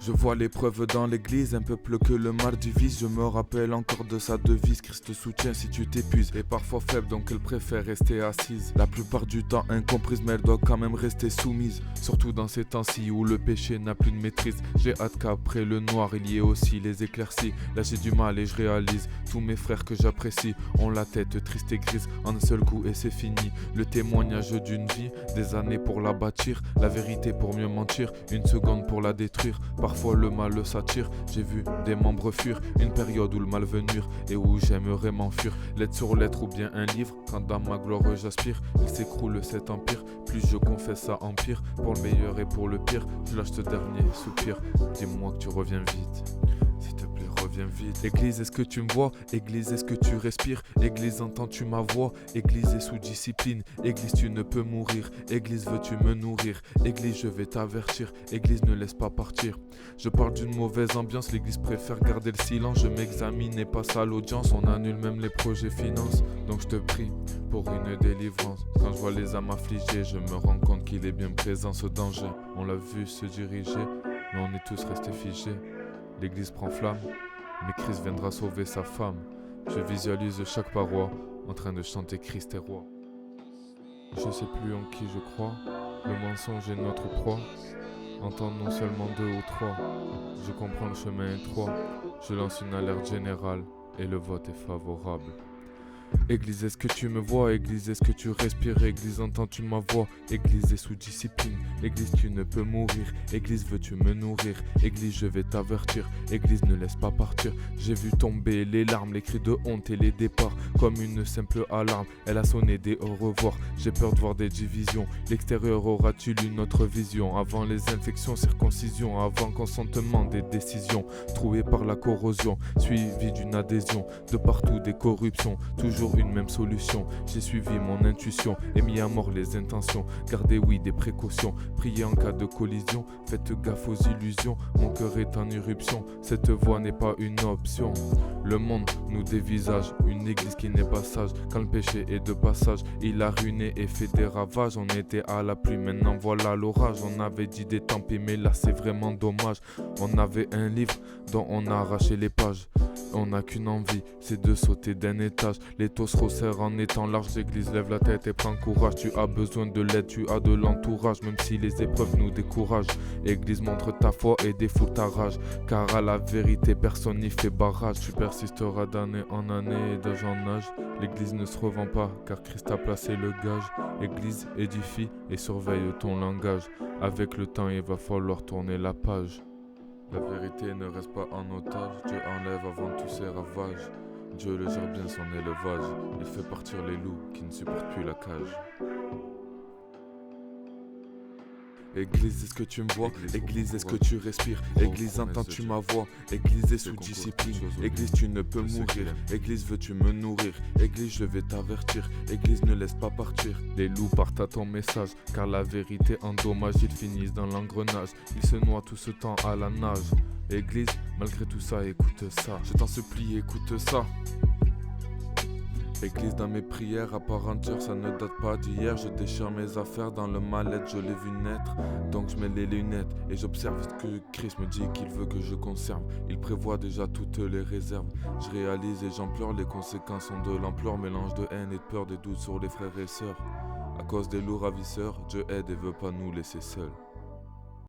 Je vois l'épreuve dans l'église, un peuple que le mal divise. Je me rappelle encore de sa devise, Christ te soutient si tu t'épuises. Et parfois faible donc elle préfère rester assise. La plupart du temps incomprise mais elle doit quand même rester soumise. Surtout dans ces temps-ci où le péché n'a plus de maîtrise. J'ai hâte qu'après le noir il y ait aussi les éclaircies. Là j'ai du mal et je réalise, tous mes frères que j'apprécie ont la tête triste et grise en un seul coup et c'est fini. Le témoignage d'une vie, des années pour la bâtir. La vérité pour mieux mentir, une seconde pour la détruire. Parfois le mal s'attire, j'ai vu des membres fuir. Une période où le mal venir et où j'aimerais m'enfuir. Lettre sur lettre ou bien un livre, quand dans ma gloire j'aspire. Il s'écroule cet empire, plus je confesse ça empire. Pour le meilleur et pour le pire, je lâche ce dernier soupir. Dis-moi que tu reviens vite, s'il te plaît reviens vite. Église, est-ce que tu me vois? Église, est-ce que tu respires? Église, entends-tu ma voix? Église est sous discipline. Église, tu ne peux mourir. Église, veux-tu me nourrir? Église, je vais t'avertir. Église, ne laisse pas partir. Je parle d'une mauvaise ambiance, l'église préfère garder le silence. Je m'examine et passe à l'audience. On annule même les projets finances. Donc je te prie pour une délivrance. Quand je vois les âmes affligées, je me rends compte qu'il est bien présent ce danger. On l'a vu se diriger, mais on est tous restés figés. L'église prend flamme, mais Christ viendra sauver sa femme. Je visualise chaque paroi en train de chanter Christ est roi. Je sais plus en qui je crois, le mensonge est notre proie. Entendons seulement deux ou trois, je comprends le chemin étroit. Je lance une alerte générale et le vote est favorable. Église, est-ce que tu me vois? Église, est-ce que tu respires? Église, entends-tu ma voix? Église est sous discipline. Église, tu ne peux mourir. Église, veux-tu me nourrir? Église, je vais t'avertir. Église, ne laisse pas partir. J'ai vu tomber les larmes, les cris de honte et les départs. Comme une simple alarme, elle a sonné des au revoir. J'ai peur de voir des divisions. L'extérieur aura-t-il une autre vision? Avant les infections, circoncision. Avant consentement, des décisions trouées par la corrosion, suivies d'une adhésion. De partout des corruptions, toujours une même solution. J'ai suivi mon intuition et mis à mort les intentions. Gardez oui des précautions, priez en cas de collision. Faites gaffe aux illusions, mon cœur est en éruption. Cette voie n'est pas une option. Le monde nous dévisage, une église qui n'est pas sage. Quand le péché est de passage, il a ruiné et fait des ravages. On était à la pluie, maintenant voilà l'orage. On avait dit des tant pis, mais là c'est vraiment dommage. On avait un livre dont on a arraché les pages. On n'a qu'une envie, c'est de sauter d'un étage. Les taux se resserrent en étant large. L'église lève la tête et prend courage. Tu as besoin de l'aide, tu as de l'entourage. Même si les épreuves nous découragent. Église, montre ta foi et défoule ta rage. Car à la vérité personne n'y fait barrage. Tu persisteras d'année en année et d'âge en âge. L'église ne se revend pas car Christ a placé le gage. Église, édifie et surveille ton langage. Avec le temps il va falloir tourner la page. La vérité ne reste pas en otage, Dieu enlève avant tous ses ravages. Dieu le gère bien son élevage, il fait partir les loups qui ne supportent plus la cage. Église, est-ce que tu me vois? Église, est-ce que tu respires? Église, entends-tu ma voix? Église est sous discipline. Église, tu ne peux mourir. Église, veux-tu me nourrir? Église, je vais t'avertir. Église, ne laisse pas partir. Les loups partent à ton message, car la vérité endommage. Ils finissent dans l'engrenage, ils se noient tout ce temps à la nage. Église, malgré tout ça, écoute ça. Je t'en supplie, écoute ça. Église, dans mes prières, à part entière, ça ne date pas d'hier. Je déchire mes affaires dans le mal-être, je l'ai vu naître. Donc je mets les lunettes et j'observe ce que Christ me dit qu'il veut que je conserve. Il prévoit déjà toutes les réserves. Je réalise et j'en pleure, les conséquences sont de l'ampleur. Mélange de haine et de peur, des doutes sur les frères et sœurs. À cause des lourds ravisseurs, Dieu aide et veut pas nous laisser seuls.